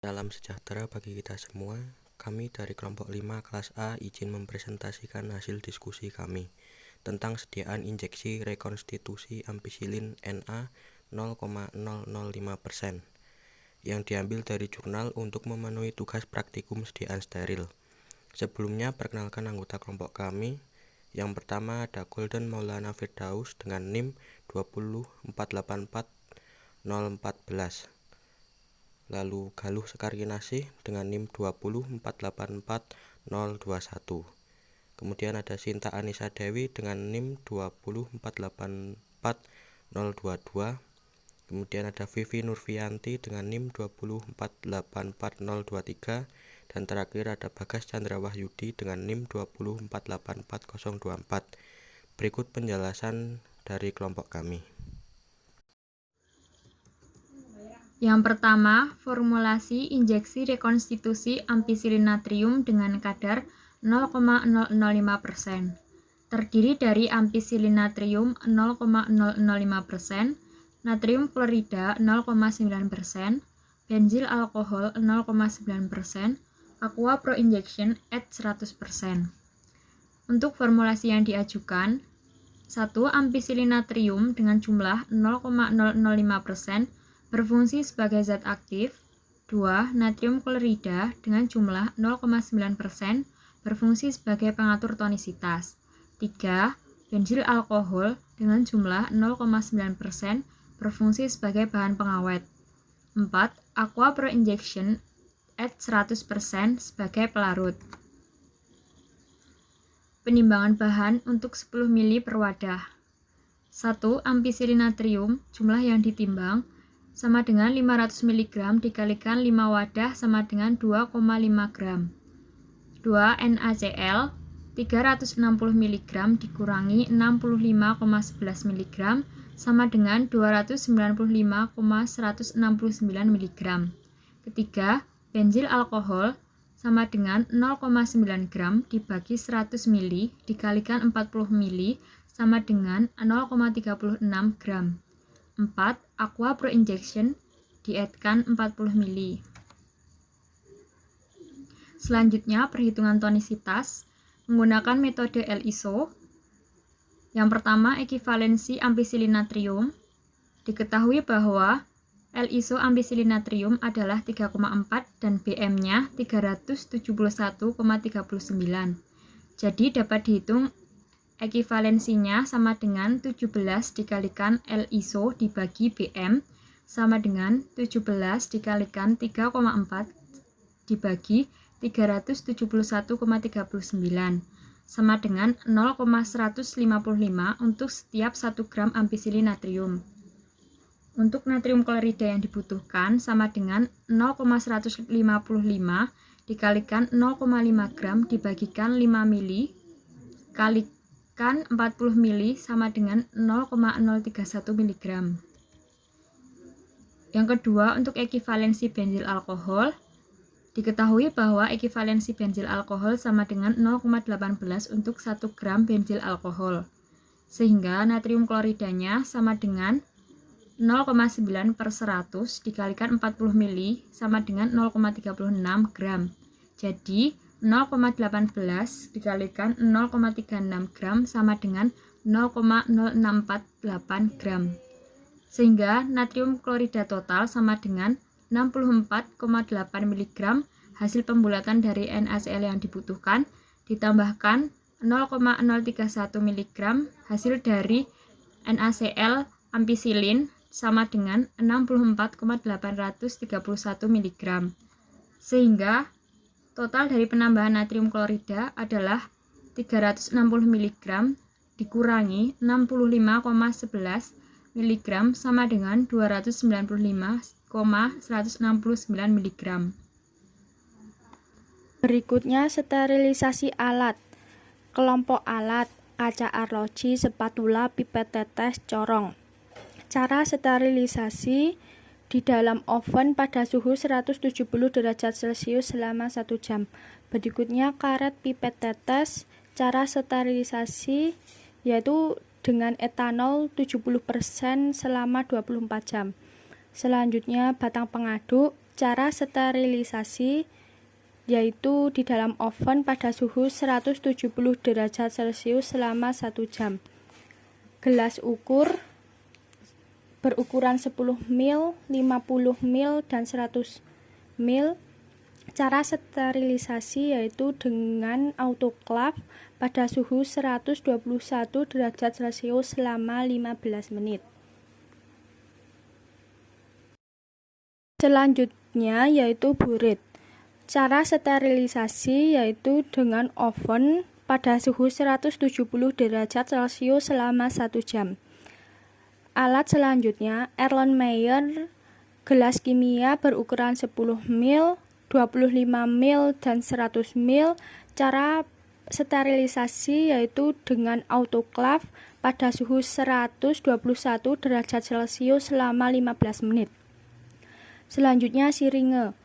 Salam sejahtera bagi kita semua. Kami dari kelompok 5 kelas A izin mempresentasikan hasil diskusi kami tentang sediaan injeksi rekonstitusi ampicillin Na 0,005% yang diambil dari jurnal untuk memenuhi tugas praktikum sediaan steril. Sebelumnya, perkenalkan anggota kelompok kami. Yang pertama ada Golden Maulana Firdaus dengan NIM 204844014. Lalu Galuh Sekarkinasih dengan NIM 204844021. Kemudian ada Sinta Anissa Dewi dengan NIM 204844022. Kemudian ada Vivi Nurfianti dengan NIM 204844023. Dan terakhir ada Bagas Chandra Wahyudi dengan NIM 204844024. Berikut penjelasan dari kelompok kami. Yang pertama, formulasi injeksi rekonstitusi ampicillin natrium dengan kadar 0,005%. Terdiri dari ampicillin natrium 0,005%, natrium klorida 0,9%, benzil alkohol 0,9%, aqua pro injection at 100%. Untuk formulasi yang diajukan, 1. Ampicillin natrium dengan jumlah 0,005% berfungsi sebagai zat aktif. 2. Natrium klorida dengan jumlah 0,9% berfungsi sebagai pengatur tonisitas. 3. Benzil alkohol dengan jumlah 0,9% berfungsi sebagai bahan pengawet. 4. Aqua pro injection at 100% sebagai pelarut. Penimbangan bahan untuk 10 ml per wadah. 1. Ampicillin natrium, jumlah yang ditimbang sama dengan 500 mg dikalikan 5 wadah sama dengan 2,5 gram. 2. NaCl 360 mg dikurangi 65,11 mg sama dengan 295,169 mg. Ketiga, benzil alkohol sama dengan 0,9 gram dibagi 100 ml dikalikan 40 ml sama dengan 0,36 gram. 4. Aqua pro injection dietkan 40 ml. Selanjutnya, perhitungan tonisitas menggunakan metode LISO. Yang pertama, ekivalensi ampicillin natrium. Diketahui bahwa LISO ampicillin natrium adalah 3,4 dan BM-nya 371,39. Jadi dapat dihitung ekivalensinya sama dengan 17 dikalikan LISO dibagi BM sama dengan 17 dikalikan 3,4 dibagi 371,39 sama dengan 0,155 untuk setiap 1 gram ampicillin natrium. Untuk natrium klorida yang dibutuhkan sama dengan 0,155 dikalikan 0,5 gram dibagikan 5 ml kalikan 40 ml sama dengan 0,031 mg. Yang kedua, untuk ekivalensi benzil alkohol, diketahui bahwa ekivalensi benzil alkohol sama dengan 0,18 untuk 1 gram benzil alkohol, sehingga natrium kloridanya sama dengan 0,9 per 100 dikalikan 40 ml sama dengan 0,36 gram. Jadi 0,18 dikalikan 0,36 gram sama dengan 0,0648 gram. Sehingga natrium klorida total sama dengan 64,8 mg hasil pembulatan dari NaCl yang dibutuhkan ditambahkan 0,031 mg hasil dari NaCl ampicillin sama dengan 64,831 mg. Sehingga total dari penambahan natrium klorida adalah 360 mg dikurangi 65,11 mg sama dengan 295,169 mg. Berikutnya sterilisasi alat. Kelompok alat: kaca arloji, spatula, pipet tetes, corong. Cara sterilisasi: di dalam oven pada suhu 170 derajat Celcius selama 1 jam. Berikutnya karet pipet tetes. Cara sterilisasi yaitu dengan etanol 70% selama 24 jam. Selanjutnya batang pengaduk. Cara sterilisasi yaitu di dalam oven pada suhu 170 derajat Celcius selama 1 jam. Gelas ukur berukuran 10 ml, 50 ml, dan 100 ml. Cara sterilisasi yaitu dengan autoklaf pada suhu 121 derajat Celcius selama 15 menit. Selanjutnya yaitu burit. Cara sterilisasi yaitu dengan oven pada suhu 170 derajat Celcius selama 1 jam. Alat selanjutnya Erlenmeyer gelas kimia berukuran 10 ml, 25 ml, dan 100 ml. Cara sterilisasi yaitu dengan autoklaf pada suhu 121 derajat Celcius selama 15 menit. Selanjutnya siringe.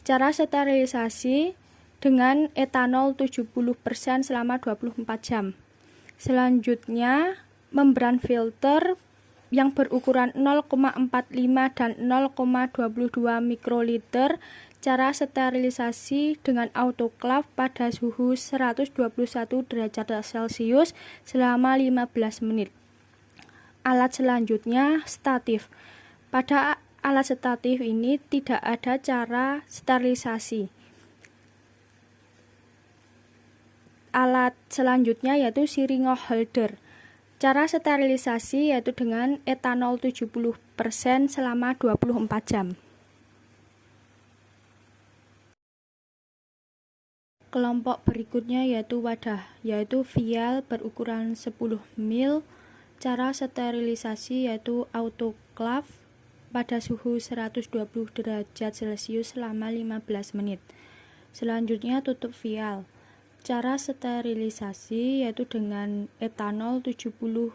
Cara sterilisasi dengan etanol 70% selama 24 jam. Selanjutnya membran filter yang berukuran 0,45 dan 0,22 mikroliter. Cara sterilisasi dengan autoklaf pada suhu 121 derajat Celcius selama 15 menit. Alat selanjutnya statif. Pada alat statif ini tidak ada cara sterilisasi. Alat selanjutnya yaitu syringe holder. Cara sterilisasi yaitu dengan etanol 70% selama 24 jam. Kelompok berikutnya yaitu wadah, yaitu vial berukuran 10 ml. Cara sterilisasi yaitu autoklaf pada suhu 120 derajat Celcius selama 15 menit. Selanjutnya tutup vial. Cara sterilisasi yaitu dengan etanol 70%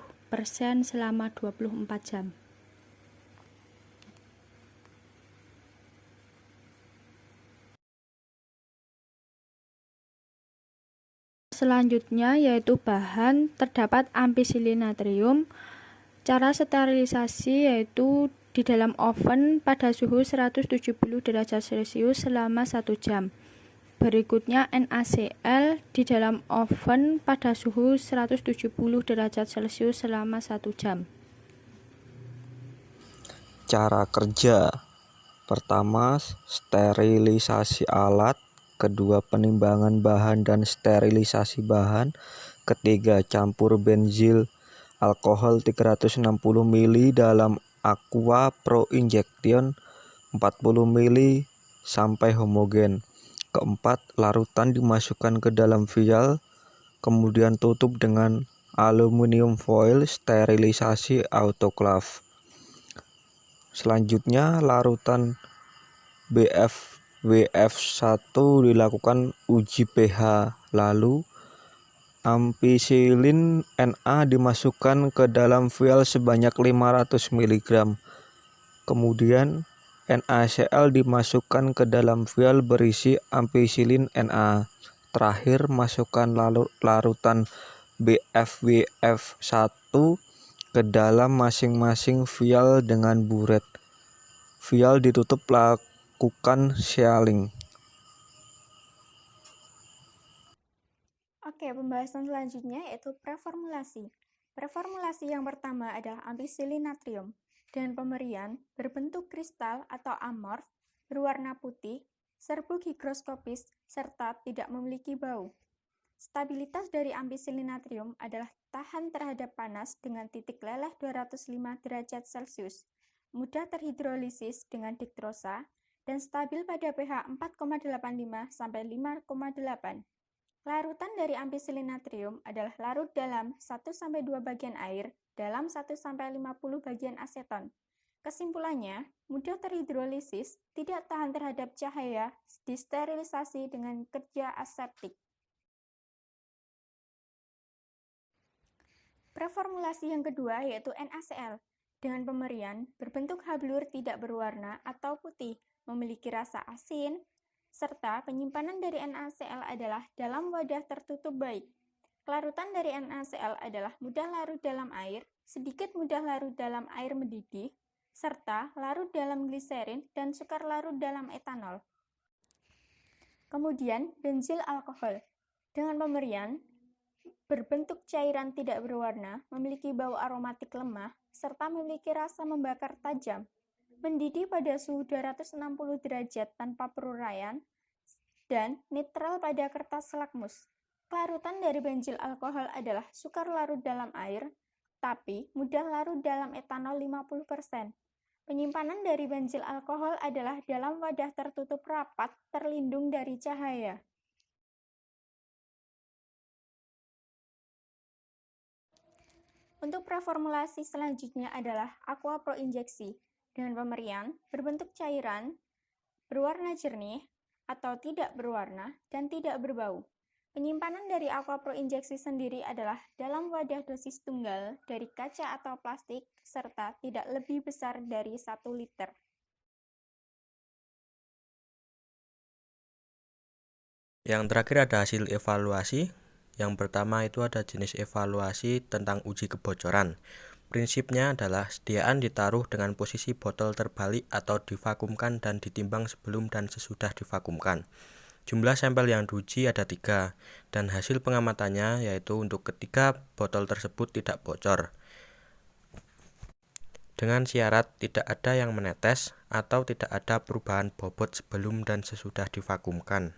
selama 24 jam. Selanjutnya yaitu bahan, terdapat ampicillin natrium. Cara sterilisasi yaitu di dalam oven pada suhu 170 derajat Celcius selama 1 jam. Berikutnya NaCl di dalam oven pada suhu 170 derajat Celcius selama 1 jam. Cara kerja: pertama, sterilisasi alat. Kedua, penimbangan bahan dan sterilisasi bahan. Ketiga, campur benzil alkohol 360 ml dalam aqua pro injection 40 ml sampai homogen. Keempat, larutan dimasukkan ke dalam vial, kemudian tutup dengan aluminium foil, sterilisasi autoklaf. Selanjutnya, larutan BF-WF1 dilakukan uji pH, lalu ampicillin Na dimasukkan ke dalam vial sebanyak 500 mg. Kemudian NaCl dimasukkan ke dalam vial berisi ampicillin Na. Terakhir, masukkan larutan BF-WF1 ke dalam masing-masing vial dengan buret. Vial ditutup, lakukan sealing. Oke, pembahasan selanjutnya yaitu preformulasi. Preformulasi yang pertama adalah ampicillin natrium. Dan pemberian berbentuk kristal atau amorf, berwarna putih, serbuk higroskopis, serta tidak memiliki bau. Stabilitas dari ampicillin natrium adalah tahan terhadap panas dengan titik leleh 205 derajat Celcius, mudah terhidrolisis dengan dektrosa, dan stabil pada pH 4,85 sampai 5,8. Larutan dari ampicillin natrium adalah larut dalam 1-2 bagian air dalam 1-50 bagian aseton. Kesimpulannya, mudah terhidrolisis, tidak tahan terhadap cahaya, disterilisasi dengan kerja aseptik. Preformulasi yang kedua yaitu NaCl. Dengan pemberian berbentuk hablur tidak berwarna atau putih, memiliki rasa asin, serta penyimpanan dari NaCl adalah dalam wadah tertutup baik. Larutan dari NaCl adalah mudah larut dalam air, sedikit mudah larut dalam air mendidih, serta larut dalam gliserin dan sukar larut dalam etanol. Kemudian, benzil alkohol. Dengan pemberian berbentuk cairan tidak berwarna, memiliki bau aromatik lemah, serta memiliki rasa membakar tajam. Mendidih pada suhu 260 derajat tanpa peruraian, dan netral pada kertas lakmus. Kelarutan dari benzil alkohol adalah sukar larut dalam air, tapi mudah larut dalam etanol 50%. Penyimpanan dari benzil alkohol adalah dalam wadah tertutup rapat, terlindung dari cahaya. Untuk preformulasi selanjutnya adalah aqua pro injeksi dengan pemberian berbentuk cairan, berwarna jernih atau tidak berwarna, dan tidak berbau. Penyimpanan dari aqua pro injeksi sendiri adalah dalam wadah dosis tunggal dari kaca atau plastik serta tidak lebih besar dari 1 liter. Yang terakhir ada hasil evaluasi. Yang pertama itu ada jenis evaluasi tentang uji kebocoran. Prinsipnya adalah sediaan ditaruh dengan posisi botol terbalik atau divakumkan dan ditimbang sebelum dan sesudah divakumkan. Jumlah sampel yang diuji ada 3, dan hasil pengamatannya yaitu untuk ketiga botol tersebut tidak bocor. Dengan syarat tidak ada yang menetes atau tidak ada perubahan bobot sebelum dan sesudah divakumkan.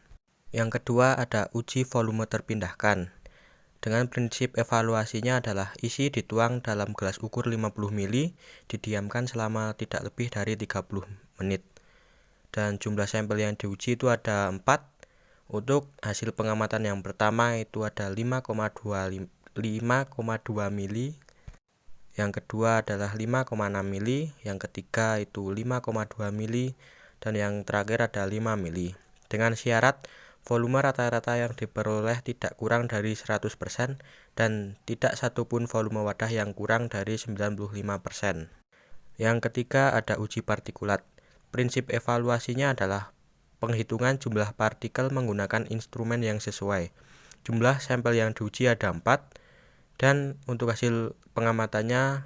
Yang kedua ada uji volume terpindahkan. Dengan prinsip evaluasinya adalah isi dituang dalam gelas ukur 50 ml, didiamkan selama tidak lebih dari 30 menit. Dan jumlah sampel yang diuji itu ada 4. Untuk hasil pengamatan yang pertama itu ada 5,2 mili, yang kedua adalah 5,6 mili, yang ketiga itu 5,2 mili, dan yang terakhir ada 5 mili. Dengan syarat volume rata-rata yang diperoleh tidak kurang dari 100% dan tidak satupun volume wadah yang kurang dari 95%. Yang ketiga ada uji partikulat. Prinsip evaluasinya adalah penghitungan jumlah partikel menggunakan instrumen yang sesuai. Jumlah sampel yang diuji ada 4, dan untuk hasil pengamatannya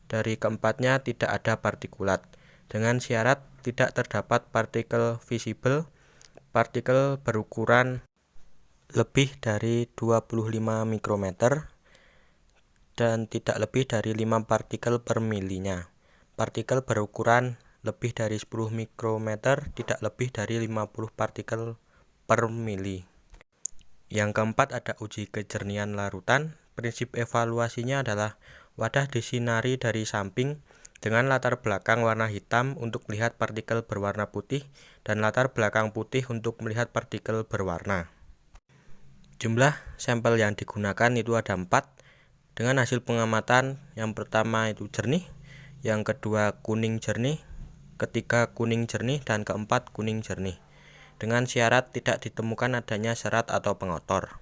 dari keempatnya tidak ada partikulat. Dengan syarat tidak terdapat partikel visible, partikel berukuran lebih dari 25 mikrometer, dan tidak lebih dari 5 partikel per milinya. Partikel berukuran lebih dari 10 mikrometer, tidak lebih dari 50 partikel per mili. Yang keempat ada uji kejernihan larutan. Prinsip evaluasinya adalah wadah disinari dari samping dengan latar belakang warna hitam untuk melihat partikel berwarna putih dan latar belakang putih untuk melihat partikel berwarna. Jumlah sampel yang digunakan itu ada 4. Dengan hasil pengamatan yang pertama itu jernih, yang kedua kuning jernih, ketiga kuning jernih, dan keempat kuning jernih. Dengan syarat tidak ditemukan adanya serat atau pengotor.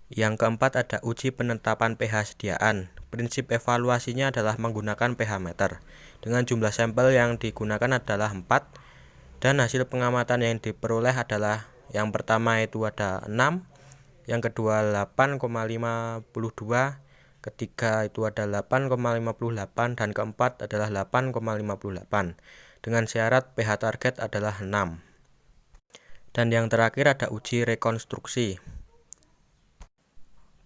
Yang keempat ada uji penetapan pH sediaan. Prinsip evaluasinya adalah menggunakan pH meter. Dengan jumlah sampel yang digunakan adalah 4, dan hasil pengamatan yang diperoleh adalah yang pertama itu ada 6, yang kedua 8,52, ketiga itu ada 8,58, dan keempat adalah 8,58. Dengan syarat pH target adalah 6. Dan yang terakhir ada uji rekonstruksi.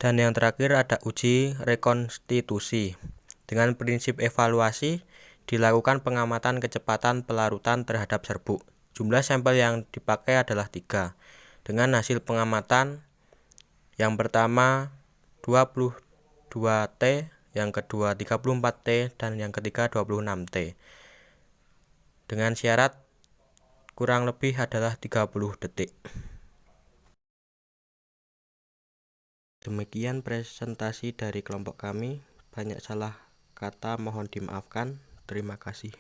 Dan yang terakhir ada uji rekonstitusi. Dengan prinsip evaluasi dilakukan pengamatan kecepatan pelarutan terhadap serbuk. Jumlah sampel yang dipakai adalah 3. Dengan hasil pengamatan yang pertama 22T, yang kedua 34T, dan yang ketiga 26T. Dengan syarat kurang lebih adalah 30 detik. Demikian presentasi dari kelompok kami. Banyak salah kata mohon dimaafkan. Terima kasih.